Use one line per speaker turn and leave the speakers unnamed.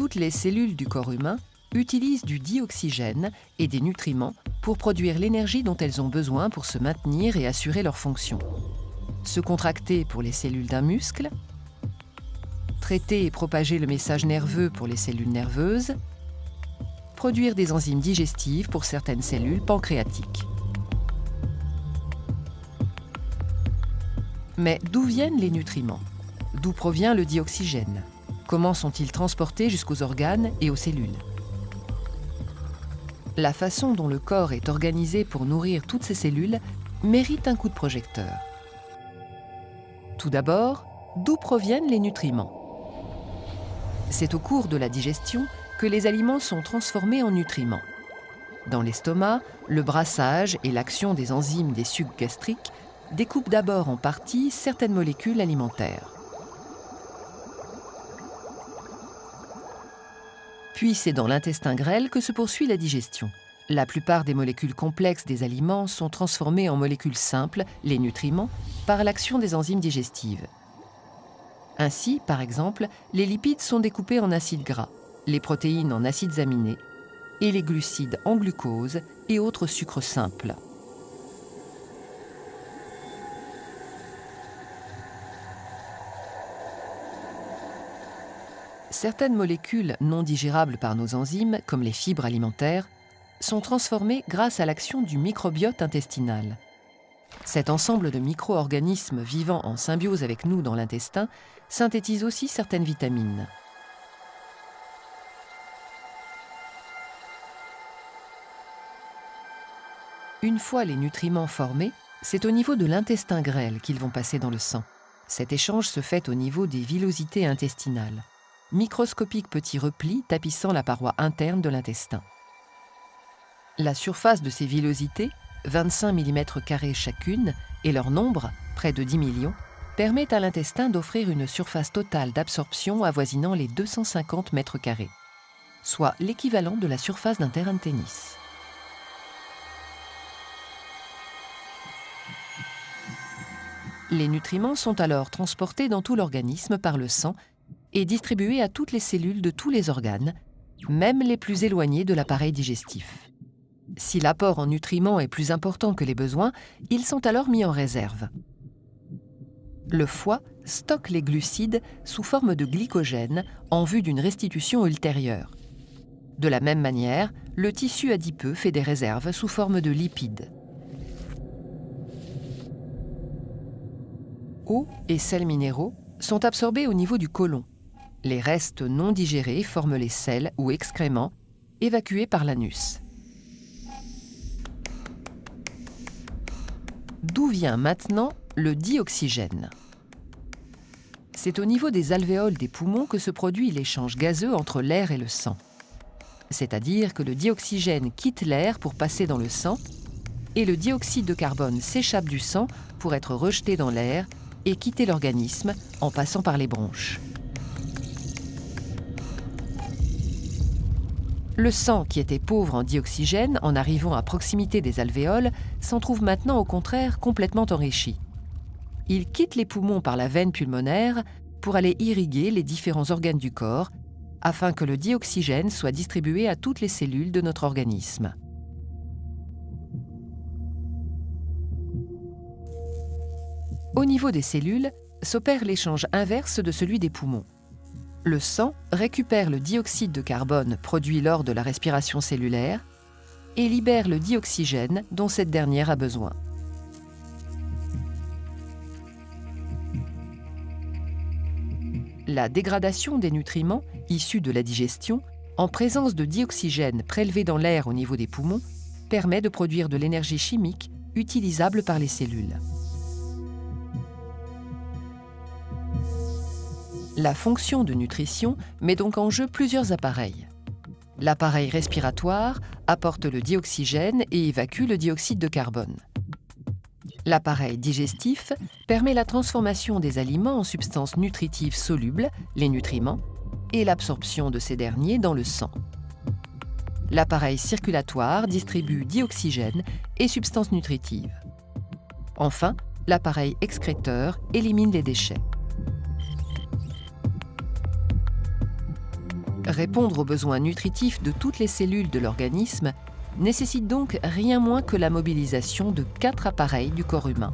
Toutes les cellules du corps humain utilisent du dioxygène et des nutriments pour produire l'énergie dont elles ont besoin pour se maintenir et assurer leur fonction. Se contracter pour les cellules d'un muscle, traiter et propager le message nerveux pour les cellules nerveuses, produire des enzymes digestives pour certaines cellules pancréatiques. Mais d'où viennent les nutriments? D'où provient le dioxygène? Comment sont-ils transportés jusqu'aux organes et aux cellules? La façon dont le corps est organisé pour nourrir toutes ces cellules mérite un coup de projecteur. Tout d'abord, d'où proviennent les nutriments? C'est au cours de la digestion que les aliments sont transformés en nutriments. Dans l'estomac, le brassage et l'action des enzymes des sucs gastriques découpent d'abord en partie certaines molécules alimentaires. Puis c'est dans l'intestin grêle que se poursuit la digestion. La plupart des molécules complexes des aliments sont transformées en molécules simples, les nutriments, par l'action des enzymes digestives. Ainsi, par exemple, les lipides sont découpés en acides gras, les protéines en acides aminés et les glucides en glucose et autres sucres simples. Certaines molécules non digérables par nos enzymes, comme les fibres alimentaires, sont transformées grâce à l'action du microbiote intestinal. Cet ensemble de micro-organismes vivant en symbiose avec nous dans l'intestin synthétise aussi certaines vitamines. Une fois les nutriments formés, c'est au niveau de l'intestin grêle qu'ils vont passer dans le sang. Cet échange se fait au niveau des villosités intestinales, microscopiques petits replis tapissant la paroi interne de l'intestin. La surface de ces villosités, 25 mm² chacune, et leur nombre, près de 10 millions, permet à l'intestin d'offrir une surface totale d'absorption avoisinant les 250 m², soit l'équivalent de la surface d'un terrain de tennis. Les nutriments sont alors transportés dans tout l'organisme par le sang et distribués à toutes les cellules de tous les organes, même les plus éloignés de l'appareil digestif. Si l'apport en nutriments est plus important que les besoins, ils sont alors mis en réserve. Le foie stocke les glucides sous forme de glycogène en vue d'une restitution ultérieure. De la même manière, le tissu adipeux fait des réserves sous forme de lipides. Eau et sels minéraux sont absorbés au niveau du côlon. Les restes non digérés forment les selles ou excréments évacués par l'anus. D'où vient maintenant le dioxygène? C'est au niveau des alvéoles des poumons que se produit l'échange gazeux entre l'air et le sang. C'est-à-dire que le dioxygène quitte l'air pour passer dans le sang et le dioxyde de carbone s'échappe du sang pour être rejeté dans l'air et quitter l'organisme en passant par les bronches. Le sang, qui était pauvre en dioxygène en arrivant à proximité des alvéoles, s'en trouve maintenant au contraire complètement enrichi. Il quitte les poumons par la veine pulmonaire pour aller irriguer les différents organes du corps afin que le dioxygène soit distribué à toutes les cellules de notre organisme. Au niveau des cellules, s'opère l'échange inverse de celui des poumons. Le sang récupère le dioxyde de carbone produit lors de la respiration cellulaire et libère le dioxygène dont cette dernière a besoin. La dégradation des nutriments issus de la digestion, en présence de dioxygène prélevé dans l'air au niveau des poumons, permet de produire de l'énergie chimique utilisable par les cellules. La fonction de nutrition met donc en jeu plusieurs appareils. L'appareil respiratoire apporte le dioxygène et évacue le dioxyde de carbone. L'appareil digestif permet la transformation des aliments en substances nutritives solubles, les nutriments, et l'absorption de ces derniers dans le sang. L'appareil circulatoire distribue dioxygène et substances nutritives. Enfin, l'appareil excréteur élimine les déchets. Répondre aux besoins nutritifs de toutes les cellules de l'organisme nécessite donc rien moins que la mobilisation de 4 appareils du corps humain.